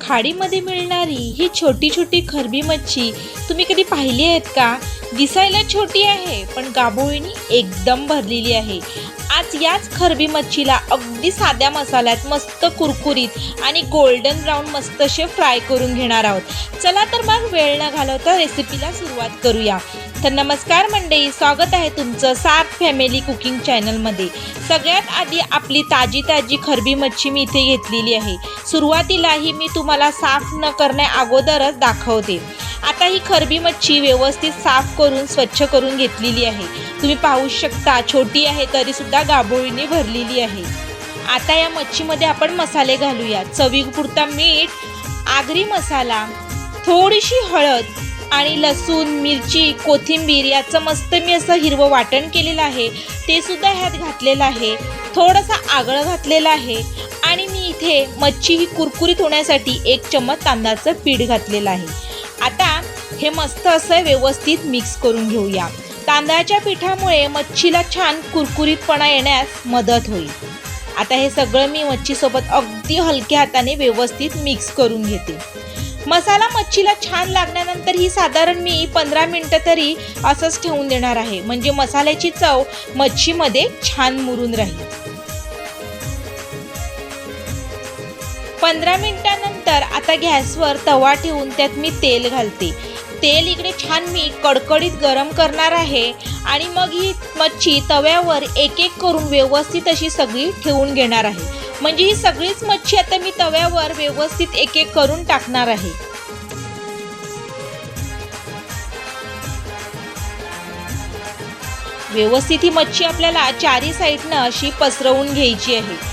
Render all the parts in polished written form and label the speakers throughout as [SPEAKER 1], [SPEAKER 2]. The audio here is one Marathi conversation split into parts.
[SPEAKER 1] खाडीमध्ये मिळणारी ही छोटी छोटी खरबी मच्छी तुम्ही कधी पाहिली आहेत का? दिसायला छोटी आहे पण गाभोळीने एकदम भरलेली आहे। आज याच खरबी मच्छीला अगदी साध्या मसाल्यात मस्त कुरकुरीत आणि गोल्डन ब्राऊन मस्त असे फ्राय करून घेणार आहोत। चला तर मग वेळ न घालवता रेसिपीला सुरुवात करूया। तर नमस्कार मंडळी, स्वागत आहे तुमचं सार्थ फॅमिली कुकिंग चॅनलमध्ये। सगळ्यात आधी आपली ताजी खरबी मच्छी मी इथे घेतलेली आहे। सुरुवातीला ही मी तुम्हाला साफ न करण्या अगोदरच दाखवते। आता ही खरबी मच्छी व्यवस्थित साफ करून स्वच्छ करून घेतलेली आहे। तुम्ही पाहू शकता छोटी आहे तरी सुद्धा गाभोळीने भरलेली आहे। आता या मच्छीमध्ये आपण मसाले घालूया। चवीपुरता मीठ, आगरी मसाला, थोडीशी हळद आणि लसूण, मिरची, कोथिंबीर याचं मस्त मी असं हिरवं वाटण केलेलं आहे ते सुद्धा ह्यात घातलेलं आहे। थोडंसं आगळं घातलेलं आहे आणि मी इथे मच्छी ही कुरकुरीत होण्यासाठी 1 चम्मच तांदळाचं पीठ घातलेलं आहे। आता हे मस्त असं व्यवस्थित मिक्स करून घेऊया। तांदळाच्या पिठामुळे मच्छीला छान कुरकुरीतपणा येण्यास मदत होईल। आता हे सगळं मी मच्छीसोबत अगदी हलक्या हाताने व्यवस्थित मिक्स करून घेते। मसाला मच्छीला छान लागल्यानंतर ही साधारण मी 15 मिनिटं तरी असंच ठेवून देणार आहे, म्हणजे मसाल्याची चव मच्छीमध्ये छान मुरून राहील। 15 मिनिटांनंतर आता गॅसवर तवा ठेवून त्यात मी तेल घालते। तेल इकडे छान मी कडकडीत गरम करणार आहे आणि मग ही मच्छी तव्यावर एक एक करून व्यवस्थित अशी सगळी ठेवून घेणार आहे। म्हणजे ही सगळीच मच्छी आता मी तव्यावर व्यवस्थित एक एक करून टाकणार आहे। व्यवस्थित ही मच्छी आपल्याला चारी साईडनं अशी पसरवून घ्यायची आहे।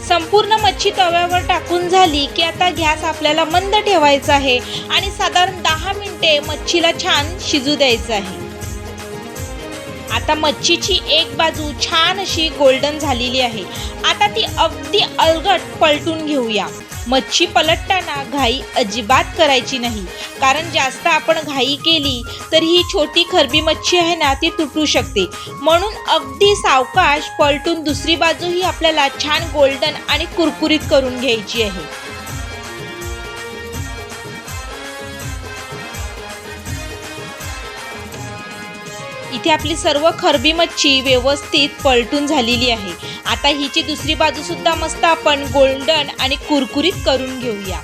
[SPEAKER 1] संपूर्ण मच्छी तव्यावर टाकून झाली की आता गॅस आपल्याला मंद ठेवायचा आहे आणि साधारण 10 मिनिटे मच्छीला छान शिजू द्यायचं आहे। आता मच्छीची एक बाजू छान अशी गोल्डन झालेली आहे। आता ती अगदी अलगट पलटून घेऊया। मच्छी पलटताना घाई अजिबात करायची नाही, कारण जास्त आपण घाई केली तर ही छोटी खरबी मच्छी आहे ना ती तुटू शकते। म्हणून अगदी सावकाश पलटून दुसरी बाजूही आपल्याला छान गोल्डन आणि कुरकुरीत करून घ्यायची आहे। इथे आपली सर्व खरबी मच्छी व्यवस्थित पलटून झालेली आहे। आता हिची दुसरी बाजू सुद्धा मस्त आपण गोल्डन आणि कुरकुरीत करून घेऊया।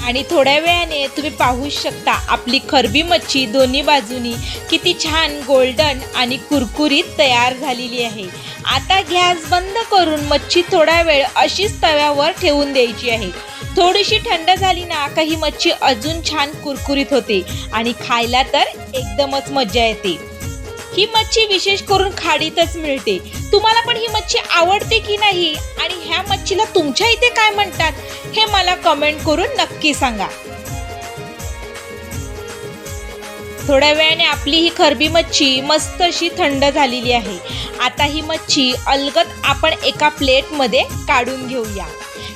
[SPEAKER 1] आणि थोड्या वेळाने तुम्ही पाहू शकता आपली खरबी मच्छी दोन्ही बाजूनी किती छान गोल्डन आणि कुरकुरीत तयार झालेली आहे। आता गॅस बंद करून मच्छी थोडा वेळ अशीच तव्यावर ठेवून द्यायची आहे। थोडीशी थंड झाली ना का ही मच्छी अजून छान कुरकुरीत होते आणि खायला तर एकदमच मजा येते। ही मच्छी विशेष करून खाडीतच मिळते। तुम्हाला पण ही मच्छी आवडते की नाही आणि ह्या मच्छीला तुमच्या इथे काय म्हणतात हे मला कमेंट करून नक्की सांगा। थोड्या वेळाने आपली ही खरबी मच्छी मस्त अशी थंड झालेली आहे। आता ही मच्छी अलगद आपण एका प्लेटमध्ये काढून घेऊया।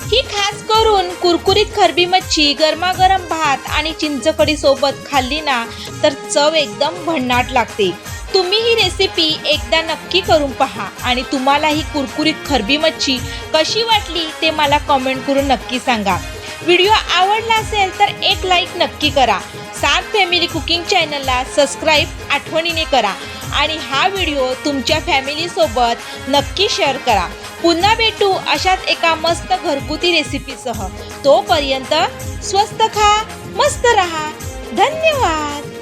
[SPEAKER 1] ही खास करून कुरकुरीत खरबी मच्छी गरमागरम भात आणि चिंचकढी सोबत खाल्ली ना तर चव एकदम भन्नाट लागते। तुम्ही ही रेसिपी एकदा नक्की करून पहा आणि तुम्हाला ही कुरकुरीत खरबी मच्छी कशी वाटली ते मला कमेंट करून नक्की सांगा। व्हिडिओ आवडला असेल तर एक लाईक नक्की करा। सार्थ फॅमिली कुकिंग चॅनलला सबस्क्राईब आठवणीने करा आणि हा व्हिडिओ तुमच्या फॅमिली सोबत नक्की शेअर करा। पुन्हा भेटू अशाच एका मस्त घरगुती रेसिपीसह। तोपर्यंत स्वस्त खा, मस्त रहा। धन्यवाद।